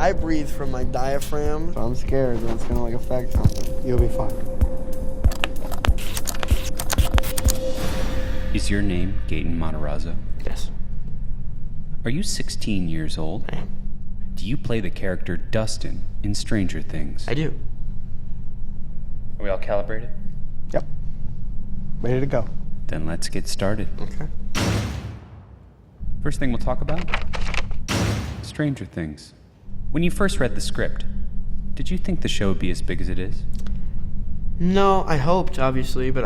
I breathe from my diaphragm. So I'm scared that it's gonna affect something. You'll be fine. Is your name Gaten Matarazzo? Yes. Are you 16 years old? I am. Do you play the character Dustin in Stranger Things? I do. Are we all calibrated? Yep. Ready to go. Then let's get started. Okay. First thing we'll talk about? Stranger Things. When you first read the script, did you think the show would be as big as it is? No, I hoped, obviously, but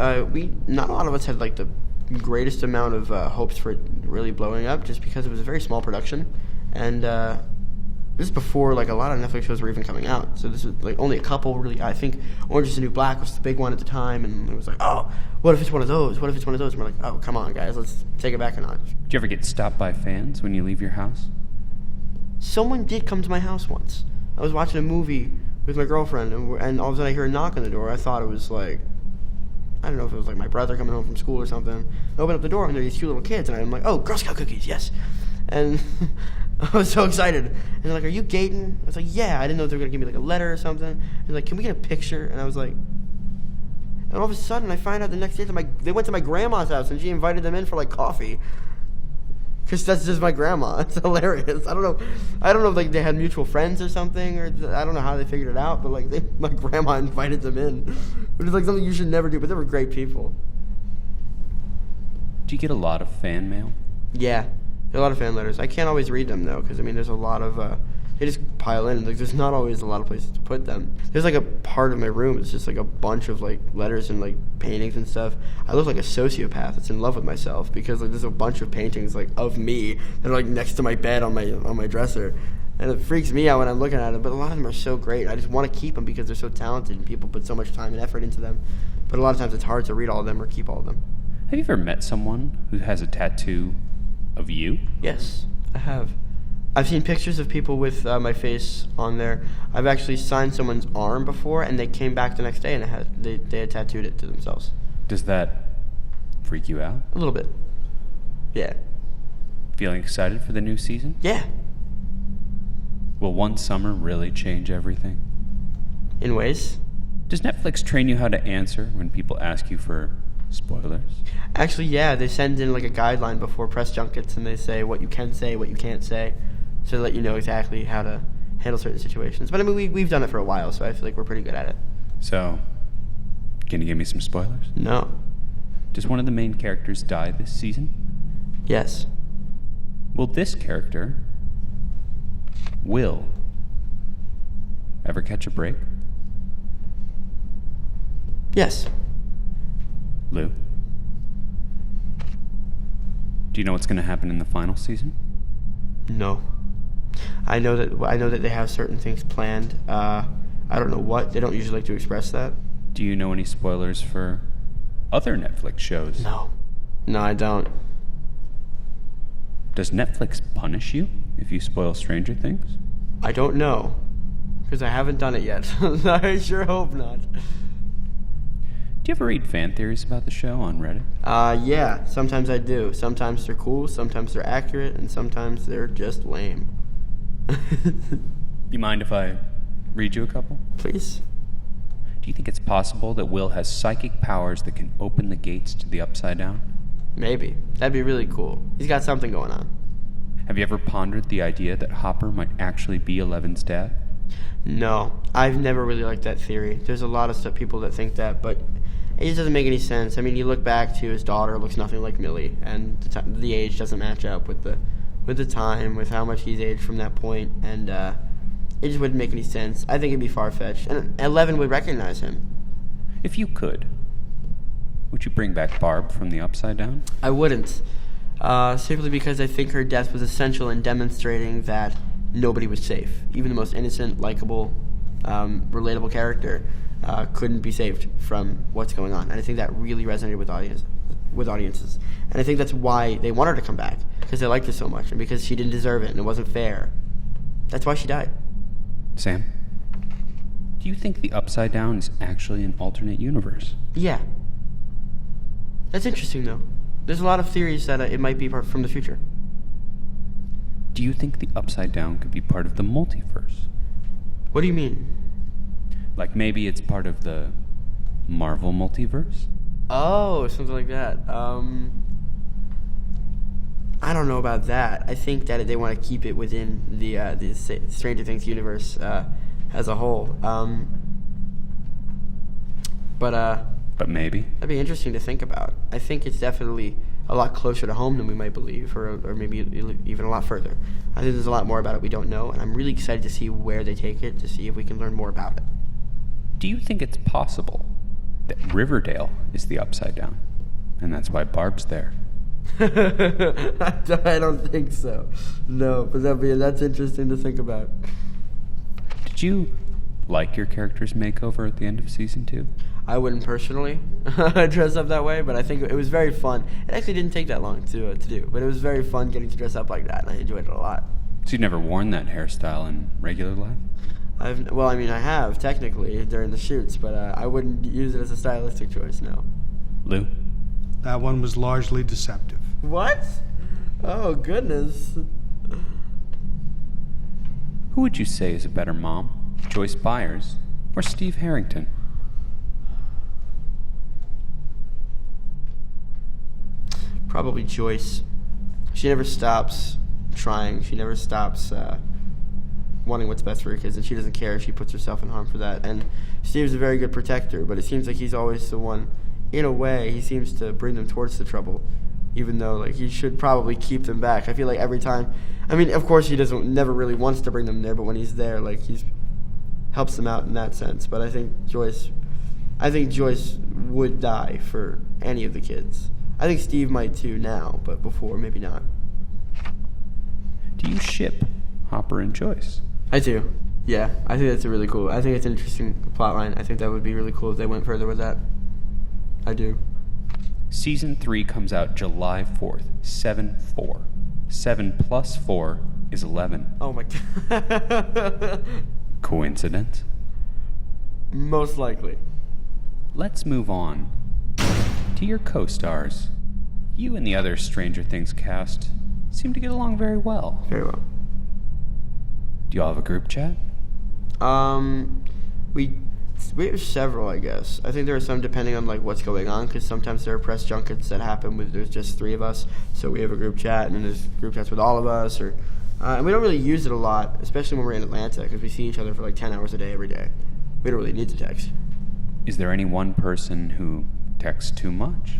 not a lot of us had the greatest amount of hopes for it really blowing up, just because it was a very small production, and this is before a lot of Netflix shows were even coming out. So this was only a couple really. I think Orange Is the New Black was the big one at the time, and it was oh, what if it's one of those? What if it's one of those? And we're oh, come on, guys, let's take it back a notch. Did you ever get stopped by fans when you leave your house? Someone did come to my house once. I was watching a movie with my girlfriend, and all of a sudden I hear a knock on the door. I thought it was I don't know if it was my brother coming home from school or something. I open up the door and there are these cute little kids, and I'm oh, Girl Scout cookies, yes. And I was so excited. And they're are you Gaten? I was yeah. I didn't know if they were going to give me a letter or something. And can we get a picture? And I was and all of a sudden I find out the next day that they went to my grandma's house and she invited them in for coffee. Because that's just my grandma. It's hilarious. I don't know if they had mutual friends or something, or I don't know how they figured it out, but my grandma invited them in. It was something you should never do, but they were great people. Do you get a lot of fan mail? Yeah, there are a lot of fan letters. I can't always read them though, because there's a lot of they just pile in. There's not always a lot of places to put them. There's a part of my room. It's just a bunch of letters and paintings and stuff. I look like a sociopath that's in love with myself, because there's a bunch of paintings of me that are next to my bed on my dresser, and it freaks me out when I'm looking at them. But a lot of them are so great. I just want to keep them because they're so talented and people put so much time and effort into them. But a lot of times it's hard to read all of them or keep all of them. Have you ever met someone who has a tattoo of you? Yes, I have. I've seen pictures of people with my face on there. I've actually signed someone's arm before, and they came back the next day and they had tattooed it to themselves. Does that freak you out? A little bit. Yeah. Feeling excited for the new season? Yeah. Will one summer really change everything? In ways. Does Netflix train you how to answer when people ask you for spoilers? Actually, yeah. They send in a guideline before press junkets, and they say what you can say, what you can't say, to let you know exactly how to handle certain situations. But we've done it for a while, so I feel we're pretty good at it. So, can you give me some spoilers? No. Does one of the main characters die this season? Yes. Will this character, Will, ever catch a break? Yes. Lou? Do you know what's going to happen in the final season? No. I know that they have certain things planned. I don't know what. They don't usually like to express that. Do you know any spoilers for other Netflix shows? No. No, I don't. Does Netflix punish you if you spoil Stranger Things? I don't know, because I haven't done it yet. I sure hope not. Do you ever read fan theories about the show on Reddit? Yeah, sometimes I do. Sometimes they're cool, sometimes they're accurate, and sometimes they're just lame. You mind if I read you a couple? Please. Do you think it's possible that Will has psychic powers that can open the gates to the Upside Down? Maybe. That'd be really cool. He's got something going on. Have you ever pondered the idea that Hopper might actually be Eleven's dad? No, I've never really liked that theory. There's a lot of people that think that, but it just doesn't make any sense. I mean, you look back to his daughter, looks nothing like Millie, and the age doesn't match up with the time, with how much he's aged from that point, and it just wouldn't make any sense. I think it'd be far-fetched, and 11 would recognize him. If you could, would you bring back Barb from the Upside Down? I wouldn't, simply because I think her death was essential in demonstrating that nobody was safe. Even the most innocent, likable, relatable character couldn't be saved from what's going on. And I think that really resonated with audiences. And I think that's why they want her to come back, because they liked her so much, and because she didn't deserve it, and it wasn't fair. That's why she died. Sam, do you think the Upside Down is actually an alternate universe? Yeah. That's interesting, though. There's a lot of theories that it might be from the future. Do you think the Upside Down could be part of the multiverse? What do you mean? Like maybe it's part of the Marvel multiverse? Oh, something like that. I don't know about that. I think that they want to keep it within the Stranger Things universe as a whole. But maybe. That'd be interesting to think about. I think it's definitely a lot closer to home than we might believe, or maybe even a lot further. I think there's a lot more about it we don't know, and I'm really excited to see where they take it, to see if we can learn more about it. Do you think it's possible that Riverdale is the Upside Down, and that's why Barb's there? I don't think so. No, but that's interesting to think about. Did you like your character's makeover at the end of season 2? I wouldn't personally dress up that way, but I think it was very fun. It actually didn't take that long to do, but it was very fun getting to dress up like that, and I enjoyed it a lot. So you've never worn that hairstyle in regular life? I have, technically, during the shoots, but I wouldn't use it as a stylistic choice, no. Lou? That one was largely deceptive. What? Oh, goodness. Who would you say is a better mom? Joyce Byers or Steve Harrington? Probably Joyce. She never stops trying. She never stops wanting what's best for her kids, and she doesn't care if she puts herself in harm for that. And Steve's a very good protector, but it seems like he's always the one, in a way, he seems to bring them towards the trouble, even though he should probably keep them back. I feel like every time, of course he never really wants to bring them there, but when he's there, he helps them out in that sense. But I think Joyce would die for any of the kids. I think Steve might too now, but before, maybe not. Do you ship Hopper and Joyce? I do. Yeah, I think that's I think it's an interesting plot line. I think that would be really cool if they went further with that. I do. Season 3 comes out July 4th, 7/4. 7 plus 4 is 11. Oh my god. Coincidence? Most likely. Let's move on to your co-stars. You and the other Stranger Things cast seem to get along very well. Very well. Do y'all have a group chat? We have several, I guess. I think there are some depending on what's going on, because sometimes there are press junkets that happen with there's just 3 of us, so we have a group chat, and then there's group chats with all of us, and we don't really use it a lot, especially when we're in Atlanta, because we see each other for 10 hours a day every day. We don't really need to text. Is there any one person who texts too much?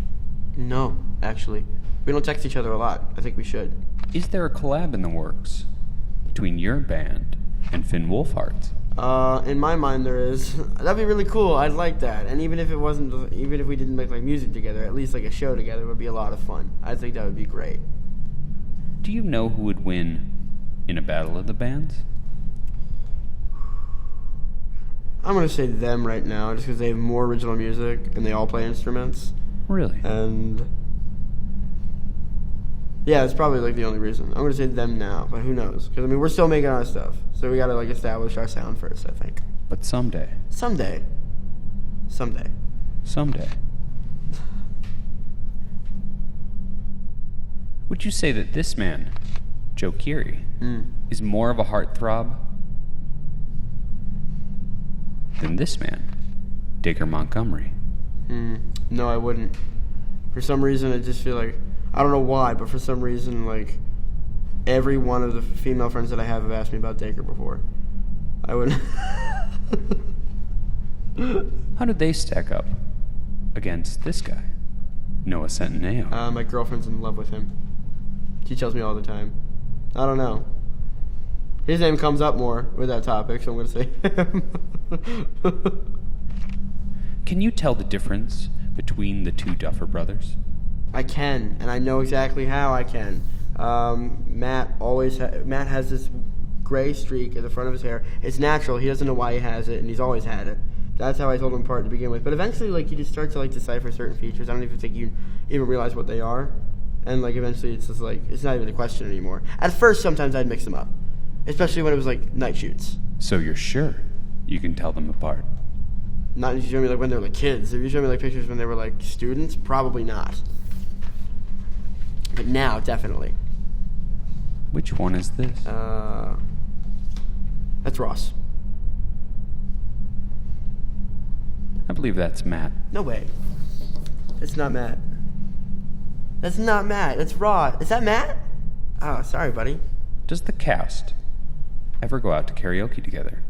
No, actually. We don't text each other a lot. I think we should. Is there a collab in the works between your band and Finn Wolfhard's? In my mind there is. That'd be really cool. I'd like that. And even if we didn't make music together, at least a show together would be a lot of fun. I think that would be great. Do you know who would win in a battle of the bands? I'm going to say them right now, just because they have more original music and they all play instruments. Really? And yeah, it's probably the only reason. I'm going to say them now, but who knows? Because we're still making our stuff, so we got to establish our sound first, I think. But someday. Someday. Would you say that this man, Joe Keery, is more of a heartthrob than this man, Dacre Montgomery? No, I wouldn't. For some reason, I just feel I don't know why, but for some reason, every one of the female friends that I have asked me about Dacre before. I wouldn't. How did they stack up against this guy, Noah Centineo? My girlfriend's in love with him. She tells me all the time. I don't know. His name comes up more with that topic, so I'm going to say him. Can you tell the difference between the 2 Duffer brothers? I can, and I know exactly how I can. Matt has this gray streak at the front of his hair. It's natural. He doesn't know why he has it, and he's always had it. That's how I told him apart to begin with. But eventually, you just start to decipher certain features. I don't even think you even realize what they are, and eventually it's just it's not even a question anymore. At first, sometimes I'd mix them up, especially when it was night shoots. So you're sure you can tell them apart? Not if you show me when they were kids. If you show me pictures when they were students, probably not. But now, definitely. Which one is this? That's Ross. I believe that's Matt. No way. It's not Matt. That's not Matt. That's Ross. Is that Matt? Oh, sorry, buddy. Does the cast ever go out to karaoke together?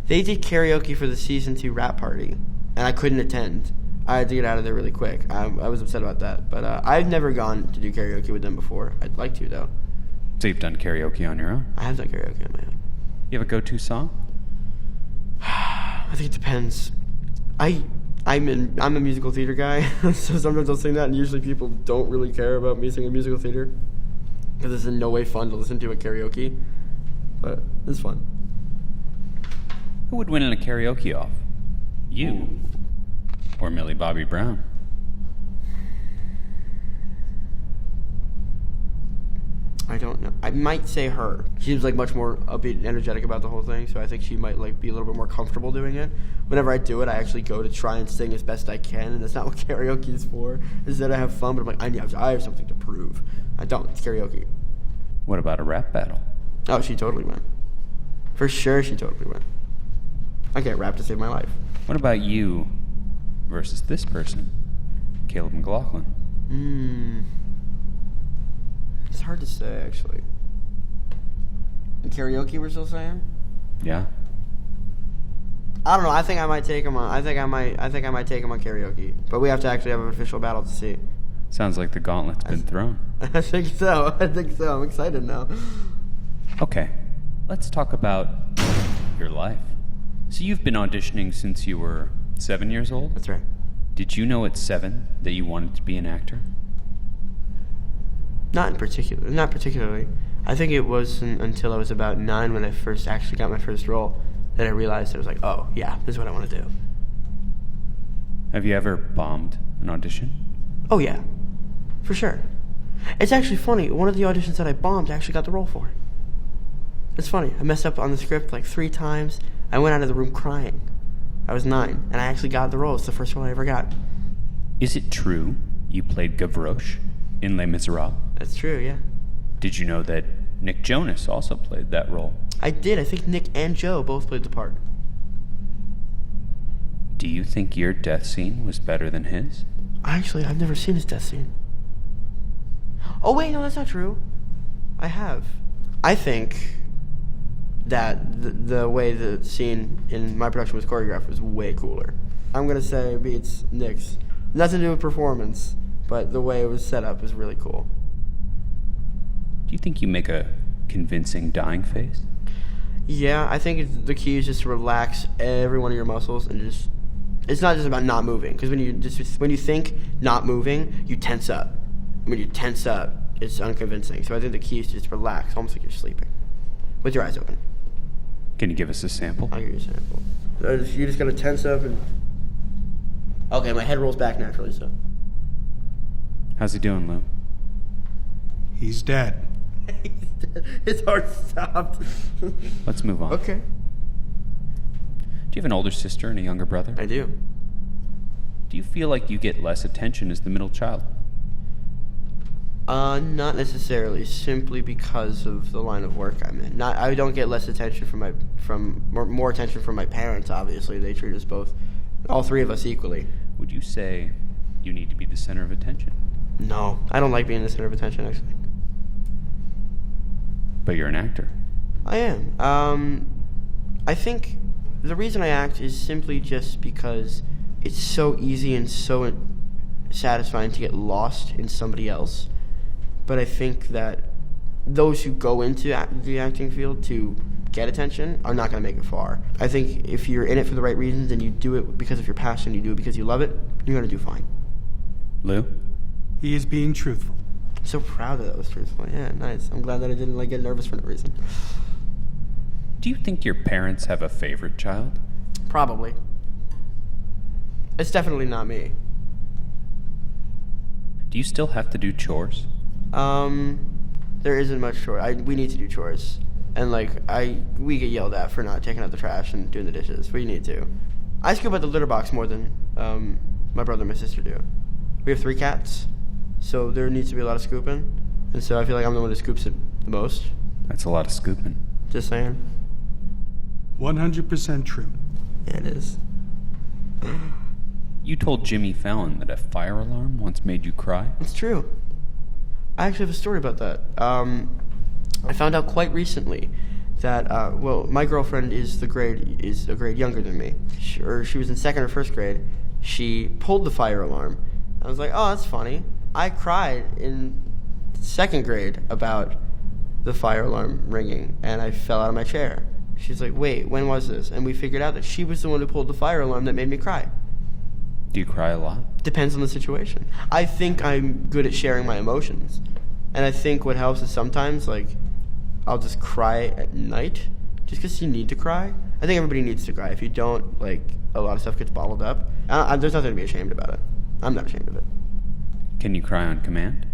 They did karaoke for the season 2 rap party, and I couldn't attend. I had to get out of there really quick. I was upset about that. But I've never gone to do karaoke with them before. I'd like to, though. So you've done karaoke on your own? I have done karaoke on my own. You have a go-to song? I think it depends. I'm a musical theater guy, so sometimes I'll sing that, and usually people don't really care about me singing musical theater, because it's in no way fun to listen to at karaoke, but it's fun. Who would win in a karaoke off? You or Millie Bobby Brown? I don't know. I might say her. She seems like much more upbeat and energetic about the whole thing, so I think she might like be a little bit more comfortable doing it. Whenever I do it, I actually go to try and sing as best I can, and that's not what karaoke is for. Is that I have fun, but I'm like, I have something to prove. I don't. It's karaoke. What about a rap battle? Oh, she totally went. For sure, she totally went. I can't rap to save my life. What about you versus this person, Caleb McLaughlin? It's hard to say, actually. In karaoke, we're still saying? Yeah. I don't know. I think I might take him on. I think I might take him on karaoke. But we have to actually have an official battle to see. Sounds like the gauntlet's been thrown. I think so. I'm excited now. Okay, let's talk about your life. So you've been auditioning since you were 7 years old? That's right. Did you know at 7 that you wanted to be an actor? Not particularly. I think it wasn't until I was about 9 when I first actually got my first role that I realized I was like, oh, yeah, this is what I want to do. Have you ever bombed an audition? Oh, yeah. For sure. It's actually funny. One of the auditions that I bombed, I actually got the role for. It's funny. I messed up on the script like 3 times. I went out of the room crying. I was 9, and I actually got the role. It's the first role I ever got. Is it true you played Gavroche in Les Miserables? That's true, yeah. Did you know that Nick Jonas also played that role? I did. I think Nick and Joe both played the part. Do you think your death scene was better than his? Actually, I've never seen his death scene. Oh, wait, no, that's not true. I have. I think that the way the scene in my production was choreographed was way cooler. I'm going to say it beats Nick's. Nothing to do with performance, but the way it was set up was really cool. Do you think you make a convincing dying face? Yeah, I think the key is just to relax every one of your muscles and just... It's not just about not moving, because when you think not moving, you tense up. When you tense up, it's unconvincing. So I think the key is just relax, almost like you're sleeping, with your eyes open. Can you give us a sample? I'll give you a sample. You just gotta tense up and... Okay, my head rolls back naturally, so... How's he doing, Lou? He's dead. His heart stopped. Let's move on. Okay. Do you have an older sister and a younger brother? I do. Do you feel like you get less attention as the middle child? Not necessarily, simply because of the line of work I'm in. I don't get less attention more attention from my parents, obviously. They treat us both, all 3 of us, equally. Would you say you need to be the center of attention? No, I don't like being the center of attention, actually. But you're an actor. I am. I think the reason I act is simply just because it's so easy and so satisfying to get lost in somebody else. But I think that those who go into the acting field to get attention are not going to make it far. I think if you're in it for the right reasons and you do it because of your passion, you do it because you love it, you're going to do fine. Lou? He is being truthful. I'm so proud that was truthful. Yeah, nice. I'm glad that I didn't get nervous for no reason. Do you think your parents have a favorite child? Probably. It's definitely not me. Do you still have to do chores? There isn't much chore. We need to do chores. And, we get yelled at for not taking out the trash and doing the dishes. We need to. I scoop out the litter box more than, my brother and my sister do. We have 3 cats, so there needs to be a lot of scooping. And so I feel like I'm the one that scoops it The most. That's a lot of scooping. Just saying. 100% true. Yeah, it is. You told Jimmy Fallon that a fire alarm once made you cry? It's true. I actually have a story about that. I found out quite recently that, my girlfriend is a grade younger than me. She was in second or first grade. She pulled the fire alarm. I was like, oh, that's funny. I cried in second grade about the fire alarm ringing, and I fell out of my chair. She's like, wait, when was this? And we figured out that she was the one who pulled the fire alarm that made me cry. Do you cry a lot? Depends on the situation. I think I'm good at sharing my emotions. And I think what helps is sometimes, like, I'll just cry at night just because you need to cry. I think everybody needs to cry. If you don't, like, a lot of stuff gets bottled up. There's nothing to be ashamed about it. I'm not ashamed of it. Can you cry on command?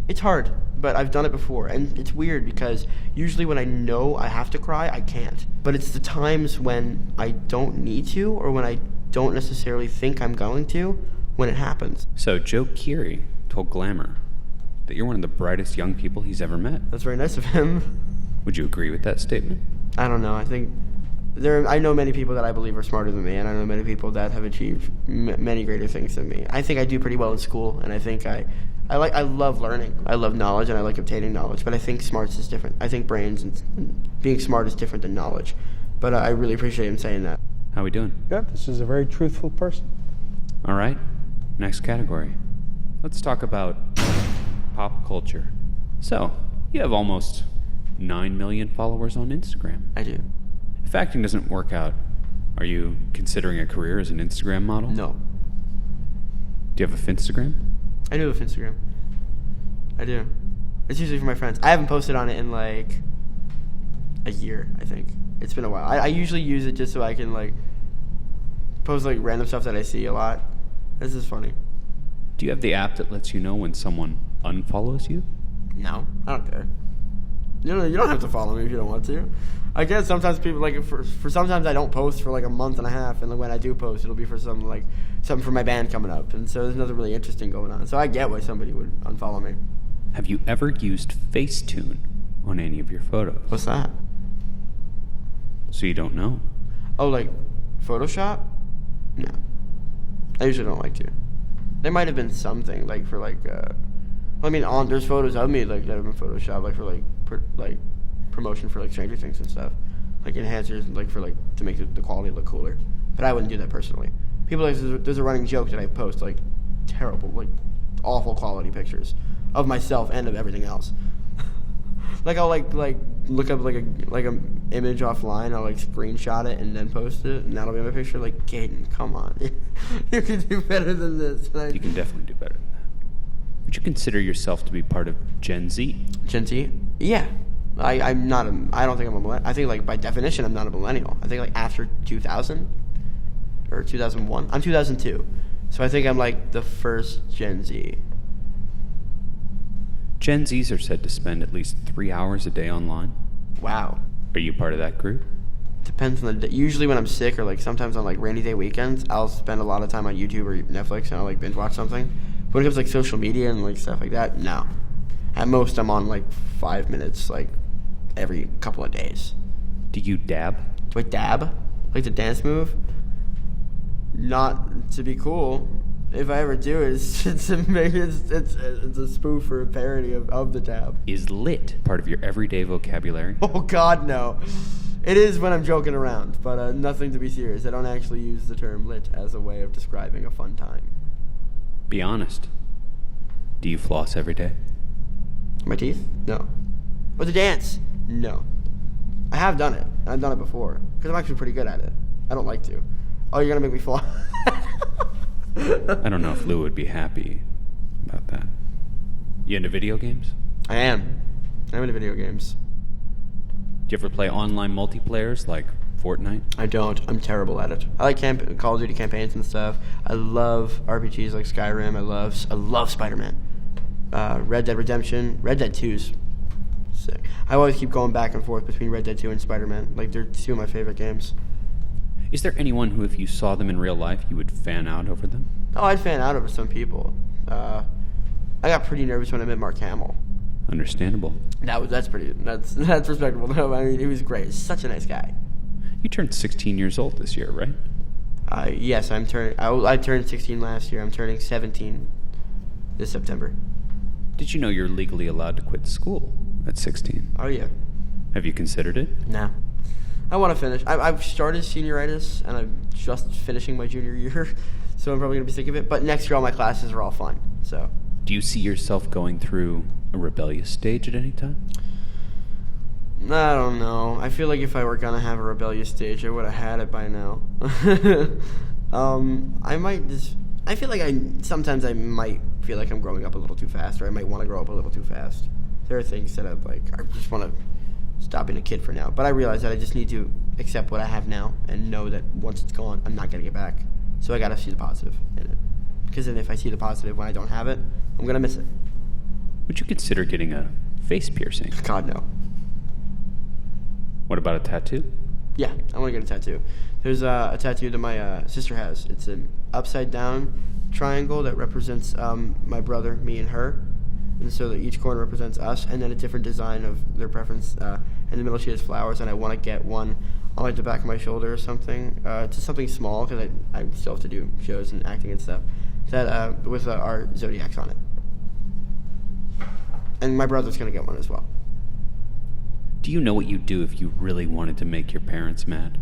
It's hard, but I've done it before. And it's weird because usually when I know I have to cry, I can't. But it's the times when I don't need to or when I don't necessarily think I'm going to when it happens. So Joe Keery told Glamour that you're one of the brightest young people he's ever met. That's very nice of him. Would you agree with that statement? I don't know. I think I know many people that I believe are smarter than me, and I know many people that have achieved many greater things than me. I think I do pretty well in school, and I think I love learning. I love knowledge, and I like obtaining knowledge, but I think smarts is different. I think brains and being smart is different than knowledge. But I really appreciate him saying that. How we doing? Good. This is a very truthful person. All right. Next category. Let's talk about pop culture. So, you have almost 9 million followers on Instagram. I do. If acting doesn't work out, are you considering a career as an Instagram model? No. Do you have a Finstagram? I do have Instagram. I do. It's usually for my friends. I haven't posted on it in like a year, I think. It's been a while. I usually use it just so I can like post like random stuff that I see a lot. This is funny. Do you have the app that lets you know when someone unfollows you? No, I don't care. You don't have to follow me if you don't want to. I guess sometimes people like for sometimes I don't post for like a month and a half, and then when I do post, it'll be for something for my band coming up, and so there's nothing really interesting going on. So I get why somebody would unfollow me. Have you ever used Facetune on any of your photos? What's that? So you don't know? Oh, like Photoshop? No, I usually don't like to. There might have been something like for like. There's photos of me like that have been photoshopped, like for like promotion for like Stranger Things and stuff, like enhancers, like for like to make the quality look cooler. But I wouldn't do that personally. People like there's a running joke that I post like terrible, like awful quality pictures of myself and of everything else. Like I'll like look up like a image offline, I'll like screenshot it and then post it, and that'll be my picture. Like, Gaten, come on, you can do better than this. You can definitely do better than that. Would you consider yourself to be part of Gen Z? Gen Z? Yeah. I'm not I don't think I'm a millennial. I think like by definition I'm not a millennial. I think like after 2000 or 2001. I'm 2002. So I think I'm like the first Gen Z. Gen Zs are said to spend at least 3 hours a day online. Wow. Are you part of that group? Depends on the day. Usually when I'm sick or like sometimes on like rainy day weekends, I'll spend a lot of time on YouTube or Netflix and I'll like binge watch something. But when it comes to like social media and like stuff like that, no. At most I'm on like 5 minutes like every couple of days. Do you dab? Do I dab? Like the dance move? Not to be cool. If I ever do it, it's a spoof or a parody of the dab. Is lit part of your everyday vocabulary? Oh God, no. It is when I'm joking around, but nothing to be serious. I don't actually use the term lit as a way of describing a fun time. Be honest. Do you floss every day? My teeth? No. Or the dance? No. I have done it. I've done it before. Because I'm actually pretty good at it. I don't like to. Oh, you're going to make me floss? I don't know if Lou would be happy about that. You into video games? I am. I'm into video games. Do you ever play online multiplayers like Fortnite? I don't. I'm terrible at it. I like Call of Duty campaigns and stuff. I love RPGs like Skyrim. I love Spider-Man. Red Dead Redemption. Red Dead 2's sick. I always keep going back and forth between Red Dead 2 and Spider-Man. Like, they're two of my favorite games. Is there anyone who, if you saw them in real life, you would fan out over them? Oh, I'd fan out over some people. I got pretty nervous when I met Mark Hamill. Understandable. That's respectable. No, I mean, he was great. He's such a nice guy. You turned 16 years old this year, right? Yes, I'm turning. I turned 16 last year. I'm turning 17 this September. Did you know you're legally allowed to quit school at 16? Oh yeah. Have you considered it? Nah. I want to finish. I've started senioritis, and I'm just finishing my junior year, so I'm probably going to be sick of it. But next year, all my classes are all fun, so. Do you see yourself going through a rebellious stage at any time? I don't know. I feel like if I were going to have a rebellious stage, I would have had it by now. I might just... I feel like sometimes I might feel like I'm growing up a little too fast, or I might want to grow up a little too fast. There are things that I just want to stop being a kid for now. But I realize that I just need to accept what I have now and know that once it's gone, I'm not going to get back. So I got to see the positive in it. Because then if I see the positive when I don't have it, I'm going to miss it. Would you consider getting a face piercing? God, no. What about a tattoo? Yeah, I want to get a tattoo. There's a tattoo that my sister has. It's an upside-down triangle that represents my brother, me, and her. And so that each corner represents us, and then a different design of their preference. In the middle, she has flowers, and I want to get one on like the back of my shoulder or something. It's just something small because I still have to do shows and acting and stuff. That with our zodiacs on it. And my brother's gonna get one as well. Do you know what you'd do if you really wanted to make your parents mad?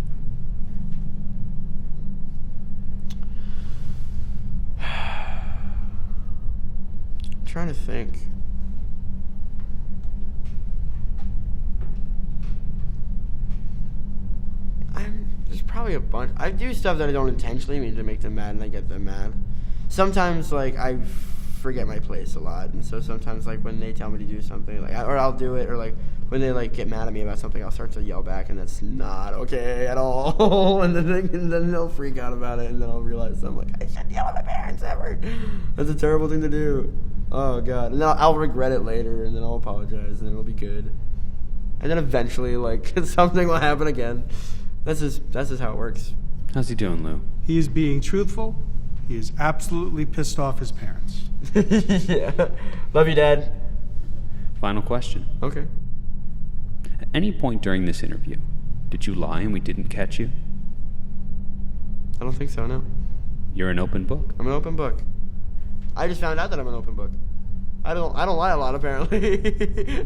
I'm trying to think. There's probably a bunch. I do stuff that I don't intentionally mean to make them mad, and I get them mad. Sometimes, like, I forget my place a lot, and so sometimes, like, when they tell me to do something, like, or I'll do it, or like when they like get mad at me about something, I'll start to yell back, and that's not okay at all. and then they'll freak out about it, and then I'll realize I'm like, I shouldn't yell at my parents ever. That's a terrible thing to do. Oh god. And then I'll regret it later, and then I'll apologize, and then it'll be good. And then eventually, like, something will happen again. That's just how it works. How's he doing, Lou? He is being truthful. He is absolutely pissed off his parents. Yeah. Love you, Dad. Final question. Okay. At any point during this interview, did you lie and we didn't catch you? I don't think so, no. You're an open book. I'm an open book. I just found out that I'm an open book. I don't lie a lot, apparently.